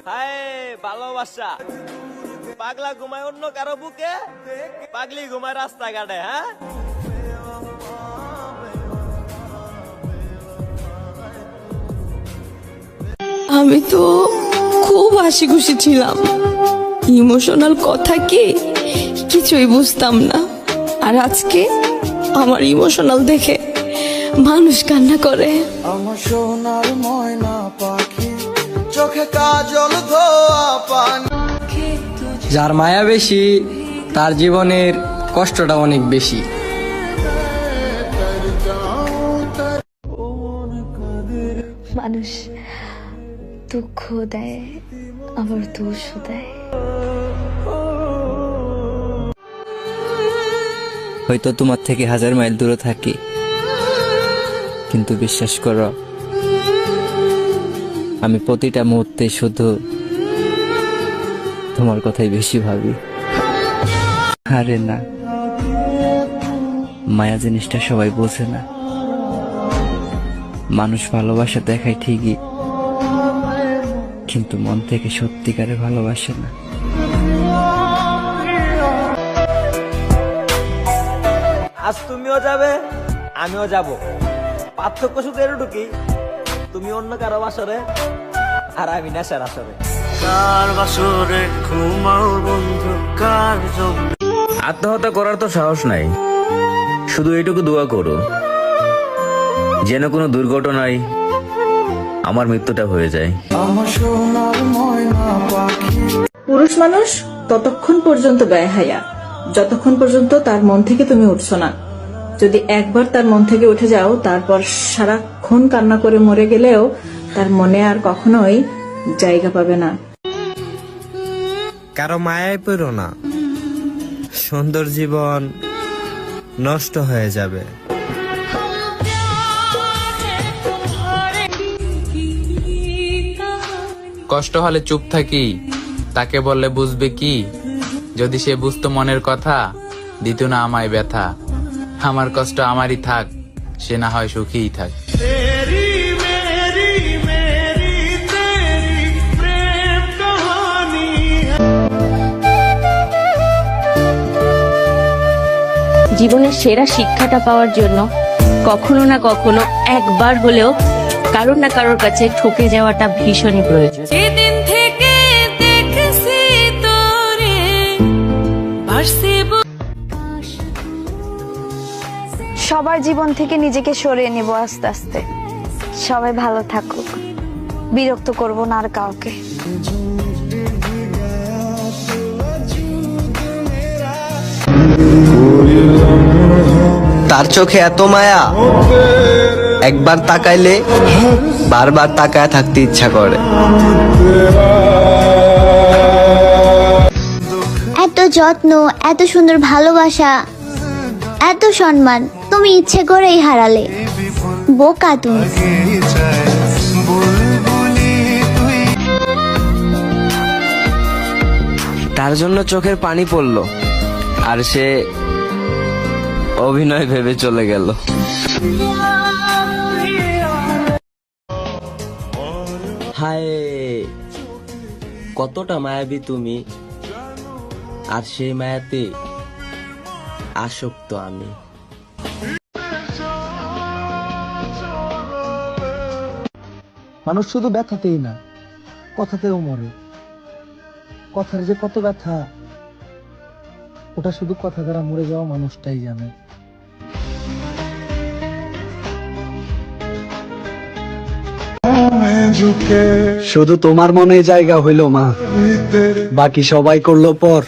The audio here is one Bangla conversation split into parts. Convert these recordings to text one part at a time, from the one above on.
হায় ভালোবাসা, পাগলা ঘুমায় অন্য কারো বুকে, পাগলি ঘুমায় রাস্তাঘাটে। হ্যাঁ, আমি তো খুব হাসি খুশি ছিলাম, ইমোশনাল কথা কি কিছুই বুঝতাম না। আর আজকে আমার ইমোশনাল দেখে মানুষ কান্না করে। আমার সোনার ময়না পাখি, চোখে কাজল ধোয়া পানি। যার মায়া বেশি তার জীবনের কষ্টটা অনেক বেশি। মানুষ দুঃখ দেয় আবার দোষও দেয়। হয়তো তোমার থেকে 1000 মাইল দূরে থাকি, কিন্তু বিশ্বাস করো আমি প্রতিটা মুহূর্তে শুধু তোমার কথাই বেশি ভাবি। আরে না, মায়া জিনিসটা সবাই বোঝে না। মানুষ ভালোবাসা দেখায় ঠিকই, কিন্তু মন থেকে সত্যিকারে ভালোবাসে না। আজ তুমিও যাবে আমিও যাব, পার্থক্য শুধু এটুকুই, তুমি অন্য কারো বাসরে আর আমি নেশার আসরে। কার বাসরে ঘুমাও বন্ধু, কার জন্য। আত্মহত্যা করার তো সাহস নাই, শুধু এইটুকু দোয়া করো যেন কোনো দুর্ঘটনায় আমার মৃত্যুটা হয়ে যায়। আমার সোনার ময়না পাখি। পুরুষ মানুষ ততক্ষণ পর্যন্ত বেহায়া যতক্ষণ পর্যন্ত তার মন থেকে তুমি উঠছো না। যদি একবার তার মন থেকে উঠে যাও, তারপর সারাক্ষণ কান্না করে মরে গেলেও তার মনে আর কখনোই জায়গা পাবে না। কারো মায়ায় পড়ো না, সুন্দর জীবন নষ্ট হয়ে যাবে। কষ্ট হলে চুপ থাকি, তাকে বললে বুঝবে কি? যদি সে বুঝতো মনের কথা, দিত না আমায় ব্যথা। আমার কষ্ট আমারই থাক, সে না হয় সুখীই থাক। জীবনের সেরা শিক্ষাটা পাওয়ার জন্য কখনো না কখনো একবার হলেও কারোর না কারোর কাছে ঠকে যাওয়াটা ভীষণই প্রয়োজন। সেদিন থেকে দেখছি তোরে সবার জীবন থেকে নিজেকে সরিয়ে নেব আস্তে আস্তে। সবাই ভালো থাকুক, বিরক্ত করব না আর কাউকে। তার চোখে এত মায়া, একবার তাকাইলে বারবার তাকায় থাকতে ইচ্ছা করে। এত যত্ন, এত সুন্দর ভালোবাসা, এত সম্মান তুমি ইচ্ছে করেই হারালে। বোকা তুমি। তার জন্য চোখের পানি পড়লো, আর সে অভিনয় ভেবে চলে গেল। হায়, কতটা মায়াবী তুমি, আর সেই মায়াতে আসক্ত আমি। মানুষ শুধু ব্যথাতেই না, কথাতেও মরে। কথার যে কত ব্যথা, ওটা শুধু কথা দ্বারা মরে যাওয়া মানুষটাই জানে। শুধু তোমার মনে জায়গা হইল মা, বাকি সবাই করলো পর।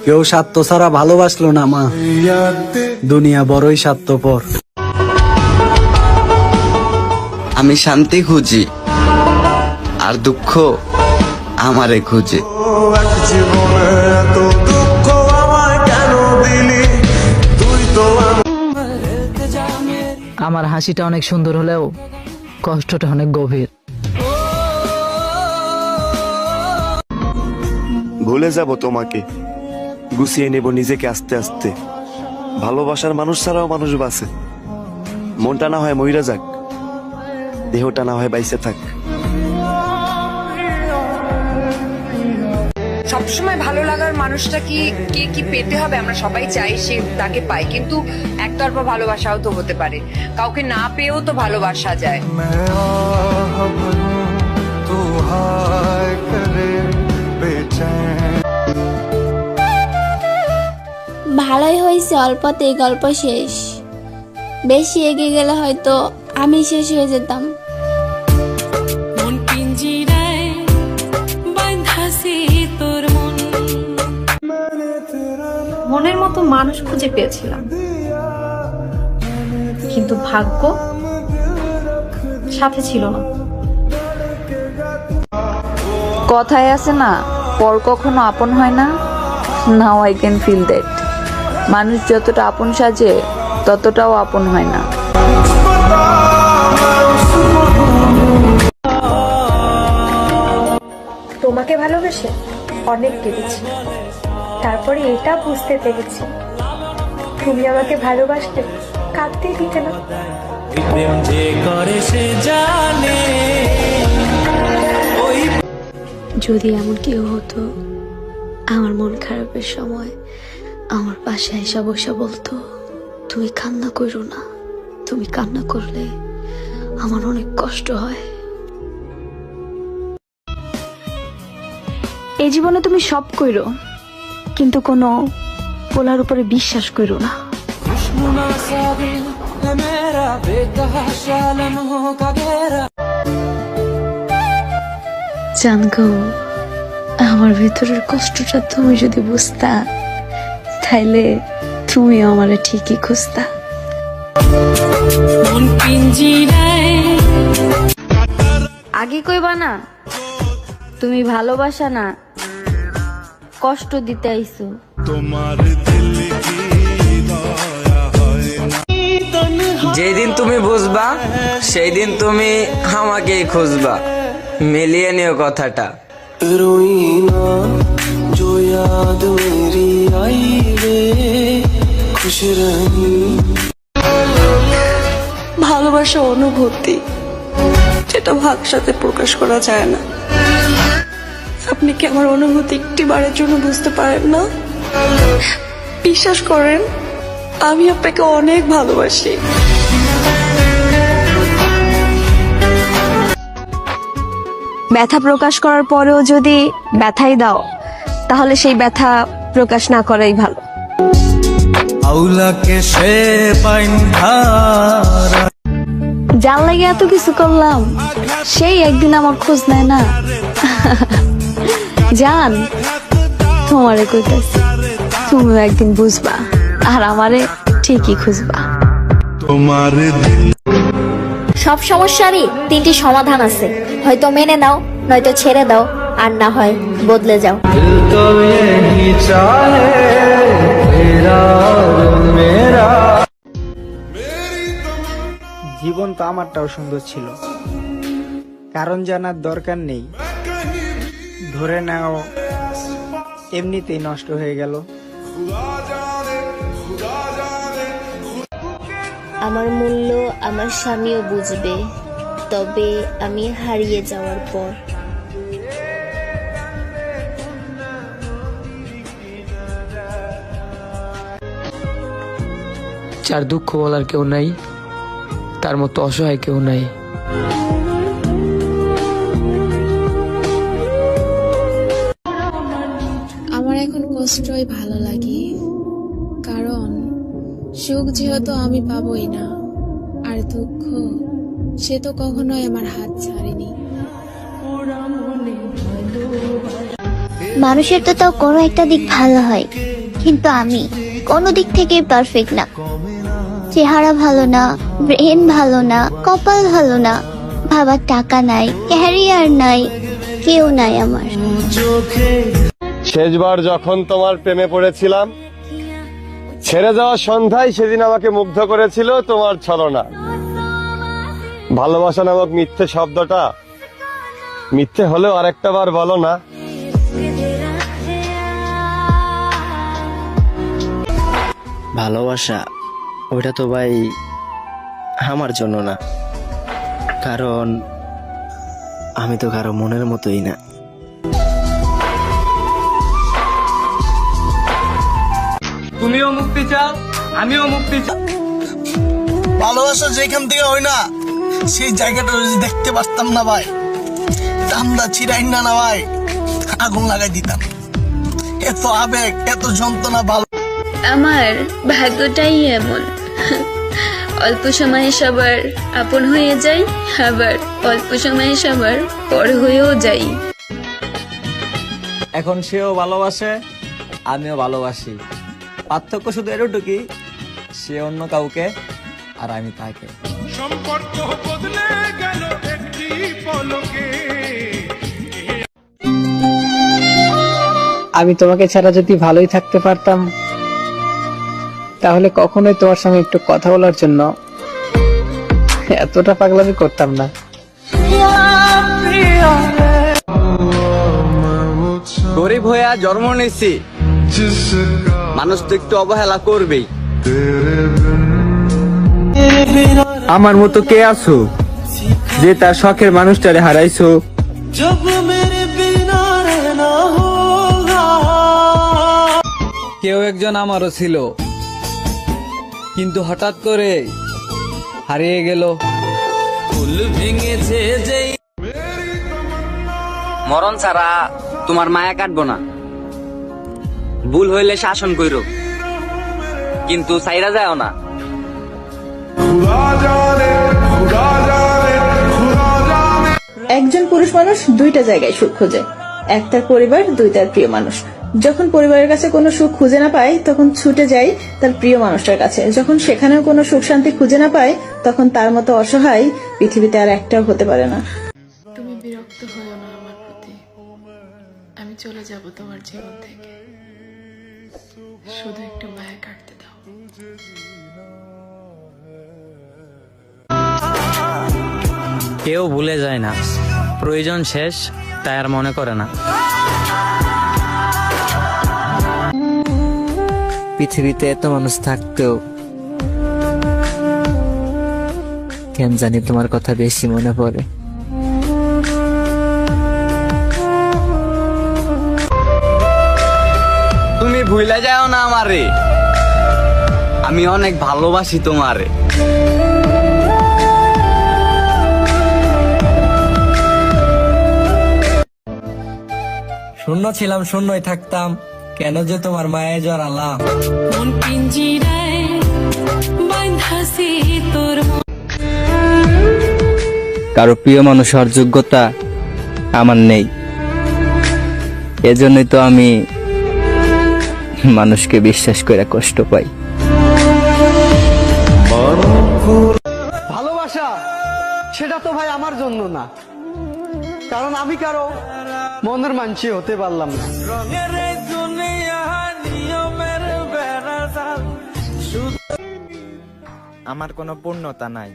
কেউ স্বার্থ ছাড়া ভালোবাসলো না মা, দুনিয়া বড়ই স্বার্থপর। আমি শান্তি খুঁজি, আর দুঃখ আমারে খুঁজে। আমার হাসিটা অনেক সুন্দর হলেও কষ্টটা অনেক গভীর। ভুলে যাব তোমাকে, গুছিয়ে নেব নিজেকে আস্তে আস্তে। ভালোবাসার মানুষ ছাড়াও মানুষ বাঁচে। মনটা না হয় মইরা যাক, দেহটা না হয় বাইসে থাক। সবসময় ভালো লাগার মানুষটা কি পেতে হবে, আমরা সবাই চাই সে তাকে পাই, কিন্তু একতরফা ভালোবাসাও তো হতে পারে, কাউকে না পেয়েও তো ভালোবাসা যায়। ভালোই হয়েছে, অল্পতেই গল্প শেষ। বেশি এগিয়ে গেলে হয়তো আমি শেষ হয়ে যেতাম। মনের মতো মানুষ খুঁজে পেয়েছিলাম, কিন্তু ভাগ্য সাথে ছিল না। কথায় আছে না, পর কখনো আপন হয় না। Now I can feel that. মানুষ যতটা আপন সাজে ততটাও আপন হয় না। তোমাকে ভালোবেসে অনেক কেঁদেছি, তারপরে এটা বুঝতে পেরেছি তুমি আমাকে ভালোবাসতে কাঁদতেই দিতে না। যদি এমন কেউ হতো আমার মন খারাপের সময় আমার পাশে এসে বসে বলতো, তুমি কান্না করো না, তুমি কান্না করলে আমার অনেক কষ্ট হয়। এই জীবনে তুমি সব কইরো, কিন্তু কোনো পোলার উপরে বিশ্বাস করো না। জানগো, আমার ভিতরের কষ্টটা তুমি যদি বুঝতা, তাইলে তুমি আমারে ঠিকই খুঁজতা। আগে কইবা না তুমি ভালোবাসা না, কষ্ট দিতে আইছো। যেই দিন তুমি বুঝবা সেই দিন তুমি আমাকেই খুঁজবা। মিলিয়ে নিও কথাটা। ভালোবাসা অনুভূতি, যেটা ভাষাতে প্রকাশ করা যায় না। আপনি কি আমার অনুভূতি একটি বারের জন্য বুঝতে পারেন না? বিশ্বাস করেন, আমি আপনাকে অনেক ভালোবাসি। ব্যথা প্রকাশ করার পরেও যদি ব্যথাই দাও, তাহলে সেই ব্যথা প্রকাশ না করাই ভালো। যার লাগে এত কিছু করলাম, সেই একদিন আমার খোঁজ নেয় না। জান, তোমারে কইতাছি, তুমিও একদিন বুঝবা আর আমারে ঠিকই খুঁজবা। সব সমস্যারই 3টি সমাধান আছে, হয়তো মেনে নাও, নয়তো ছেড়ে দাও, আর না হয় বদলে যাও। জীবন তো আমারটাও সুন্দর ছিল, কারণ জানার দরকার নেই। ধরে নাও এমনিতেই নষ্ট হয়ে গেল। আমার মূল্য আমার স্বামীও বুঝবে, তবে আমি হারিয়ে যাওয়ার পর। যার দুঃখ বলার কেউ নাই, তার মতো অসহায় কেউ নাই। আমার এখন কষ্টই ভালো লাগে, কারণ সুখ যেহেতু আমি পাবোই না, আর দুঃখ সে তো কখনোই আমার হাত ছাড়েনি। মানুষের তো তাও কোনো একটা দিক ভালো হয়, কিন্তু আমি কোনো দিক থেকেই পারফেক্ট না। চেহারা ভালো না, ব্রেন ভালো না, কপাল ভালো না, ভাবার টাকা নাই, ক্যারিয়ার নাই, কেউ নাই আমার। শেষবার যখন তোমার প্রেমে পড়েছিলাম, ছেড়ে যাওয়া সন্ধ্যায় সেদিন আমাকে মুগ্ধ করেছিল তোমার ছলনা। ভালোবাসা নামক মিথ্যে শব্দটা মিথ্যে হলেও আরেকটা বার বলো না। ভালোবাসা ওইটা তো ভাই আমার জন্য না, কারণ আমি তো কারো মনের মতোই না। তুমিও মুক্তি চাও, আমিও মুক্তি চাই। ভালোবাসা যেখান থেকে হয় না, সেই জায়গাটা যদি দেখতে পারতাম না ভাই, চান্দা চিরাই না ভাই, আগুন লাগাই দিতাম। এত আবেগ, এত যন্ত্রণা ভালো। আমার ভাগ্যটাই এমন, অল্প সময়ে সবার আপন হয়ে যাই, আবার অল্প সময়ে সবার পর হয়েও যাই। এখন সেও ভালোবাসে, আমিও ভালোবাসি। পার্থক্য শুধু এতটুকুই, সে অন্য কাউকে আর আমি তাকে। সম্পর্ক বদলে গেল একটি পলকে। আমি তোমাকে ছাড়া যদি ভালোই থাকতে পারতাম, তাহলে কখনোই তোমার সঙ্গে একটু কথা বলার জন্য এতটা পাগলামি করতাম না। গরিব হয়ে জন্ম নিয়েছি, মানুষ তো একটু অবহেলা করবেই। আমার মতো কে আছো যে তার শখের মানুষটারে হারাইছো? কেউ একজন আমারও ছিল, কিন্তু হঠাৎ করে হারিয়ে গেল। ফুল ভেঙেছে যেই মরণ ছাড়া তোমার মায়া কাটবো না। ভুল হইলে শাসন কইরো, কিন্তু সাইরা যাও না। একজন পুরুষ মানুষ দুইটা জায়গায় সুখ খোঁজে, এক তার পরিবার, দুই তার প্রিয় মানুষ। যখন পরিবারের কাছে কোনো সুখ খুঁজে না পায়, তখন ছুটে যায় তার প্রিয় মানুষটার কাছে। যখন সেখানেও কোনো সুখ শান্তি খুঁজে না পায়, তখন তার মতো অসহায় পৃথিবীতে আর একটাও হতে পারে না। তুমি বিরক্ত হও না আমার প্রতি, আমি চলে যাব তোমার জীবন থেকে, শুধু একটু মায়া কাটতে দাও। কেউ ভুলে যায় না, প্রয়োজন শেষ তাই আর মনে করে না। পৃথিবীতে এত মানুষ থাকতেও কেন জানি তোমার কথা বেশি মনে পড়ে। তুমি ভুলে যাও না আমারে, আমি অনেক ভালোবাসি তোমারে। শূন্য ছিলাম, শূন্যই থাকতাম, কেন যে তোমার মায়ে জড়ালাম। কারো প্রিয় মানুষ হওয়ার যোগ্যতা আমার নেই, এজন্যই তো আমি মানুষকে বিশ্বাস করে কষ্ট পাই। ভালোবাসা সেটা তো ভাই আমার জন্য না, কারণ আমি কারো মনের মানসি হতে পারলাম না। আমার কোনো পূর্ণতা নাই,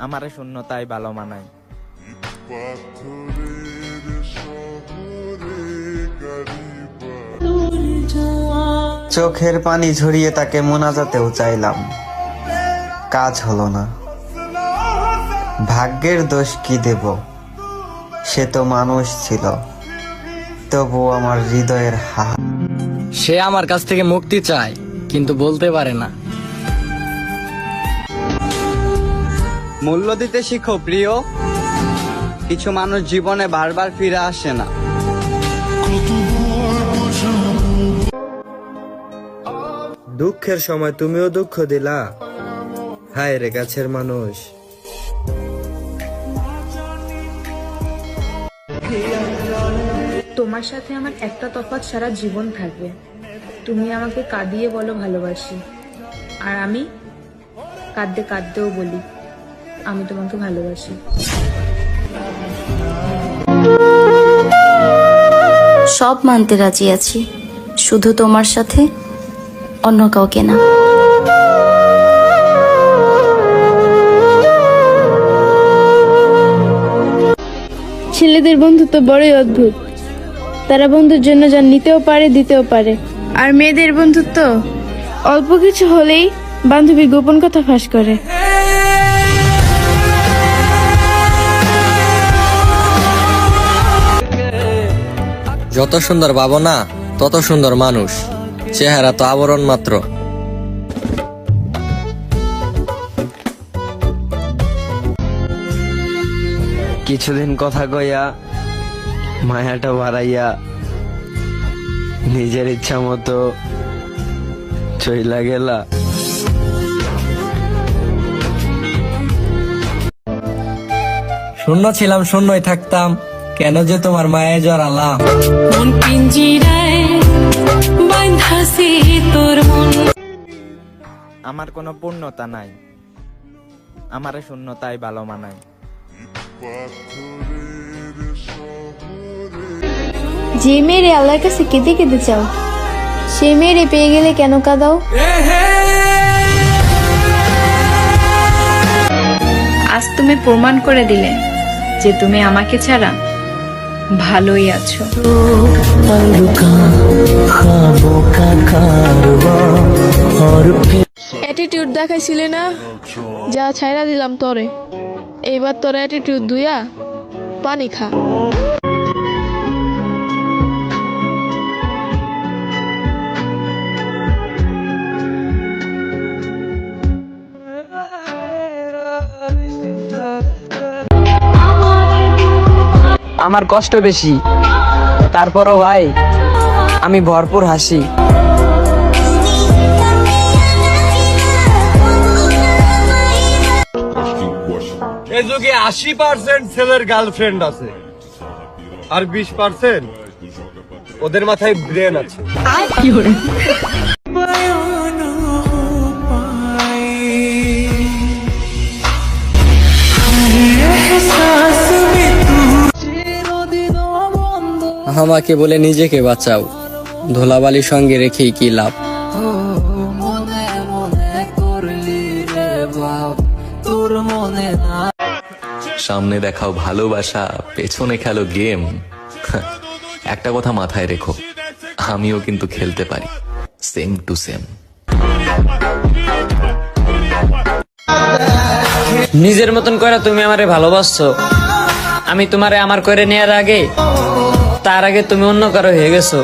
আমারে শূন্যতাই ভালো মানায়। চোখের পানি ঝরিয়ে তাকে মোনাজাতেও চাইলাম, কাজ হলো না। ভাগ্যের দোষ কি দেব, সে তো মানুষ ছিল, তবু আমার হৃদয়ের হাত। সে আমার কাছ থেকে মুক্তি চায়, কিন্তু বলতে পারে না। মূল্য দিতে শিখো প্রিয়, কিছু মানুষ জীবনে বারবার ফিরে আসে না। দুঃখের সময় তুমিও দুঃখ দিলা, হায় রে কাছের মানুষ। তোমার সাথে আমার একটা তফাৎ সারা জীবন থাকবে, তুমি আমাকে কাঁদিয়ে বলো ভালোবাসি, আর আমি কাঁদতে কাঁদতেও বলি আমি তোমাকে ভালোবাসি। সব মানতে রাজি আছি, শুধু তোমার সাথে, অন্য কাউকে না। ছেলেদের বন্ধুত্ব বড়ই অদ্ভুত, তারা বন্ধুর জন্য যা নিতেও পারে, দিতেও পারে। আর মেয়েদের বন্ধুত্ব অল্প কিছু হলেই বান্ধবী গোপন কথা ফাঁস করে। যত সুন্দর ভাবনা তত সুন্দর মানুষ, চেহারা তো আবরণ মাত্র। কিছুদিন কথা কইয়া মায়াটা বাড়াইয়া নিজের ইচ্ছা মতো চইলা গেলা। শূন্য ছিলাম, শূন্যই থাকতাম, কেন যে তোমার মায়ে জড়ালাম। আমার কোনো পূর্ণতা নাই, আমারে শূন্যতাই ভালো মানায়। যে মেয়েরে আল্লাহর কাছে কেঁদে কেঁদে চাও, সে মেয়েরে পেয়ে গেলে কেন কাঁদাও? আজ তুমি প্রমাণ করে দিলে যে তুমি আমাকে ছাড়া ভালোই আছো। অ্যাটিটিউড দেখাইছিলে না, যা ছাইরা দিলাম তোরে। এইবার তোর অ্যাটিটিউড ধুইয়া পানি খা। আমার কষ্ট বেশি, তারপরও ভাই আমি ভরপুর হাসি। এই যুগে 80% ছেলের গার্লফ্রেন্ড আছে, আর 20% ওদের মাথায় ব্রেন আছে। আমাকে বলে নিজেকে বাঁচাও, ধুলাবালির সঙ্গে রেখেই কি লাভ। সামনে দেখাও ভালোবাসা, পেছনে খেলো গেম। একটা কথা মাথায় রেখো, আমিও কিন্তু খেলতে পারি, সেম টু সেম। নিজের মতন করে তুমি আমারে ভালোবাসছো, আমি তোমারে আমার করে নেওয়ার আগে তার আগে তুমি অন্য কারো হয়ে গেছো।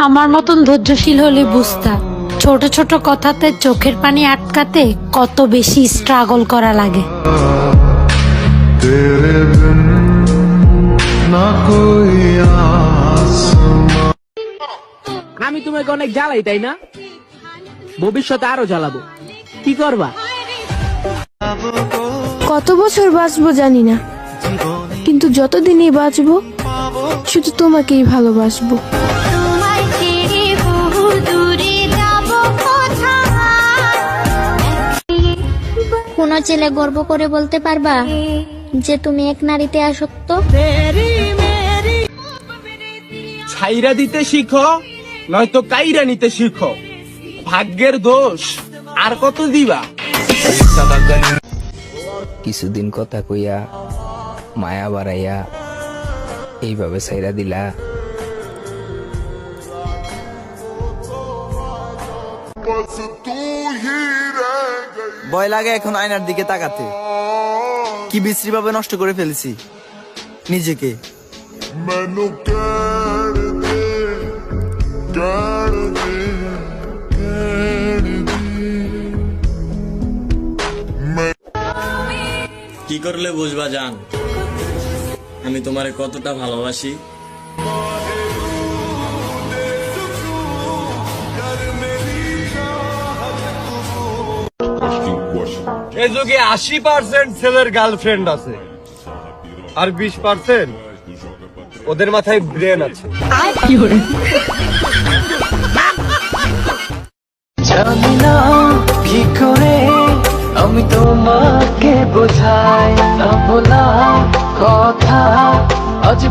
আমার মতন ধৈর্যশীল হলে বুঝতা ছোট ছোট কথাতে চোখের পানি আটকাতে কত বেশি স্ট্রাগল করা লাগে। আমি তোমাকে অনেক জ্বালাই, তাই না? ভবিষ্যতে আরো জ্বালাবো, কি করবা? কত বছর বাঁচবো জানি না, কিন্তু যতদিনই বাঁচবো শুধু তোমাকেই ভালোবাসবো। কোন ছেলে গর্ব করে বলতে পারবা যে তুমি এক নারীতে আসক্ত? ছাইরা দিতে শিখো, নয়তো কাইরা নিতে শিখো। ভাগ্যের দোষ আর কত দিবা? কিছুদিন কথা কইয়া মায়া বাড়াইয়া এইভাবে ছাইরা দিলা। ভয় লাগে এখন আয়নার দিকে তাকাতে, কি বিশ্রী ভাবে নষ্ট করে ফেলেছি নিজেকে। কি করলে বুঝবা জান আমি তোমারে কতটা ভালোবাসি? এই যুগে 80% ছেলের গার্লফ্রেন্ড আছে, আর 20% ওদের মাথায় ব্রেন আছে। জানি না কি করে আমি তোমাকে বোঝাই, না বলা কথা আজ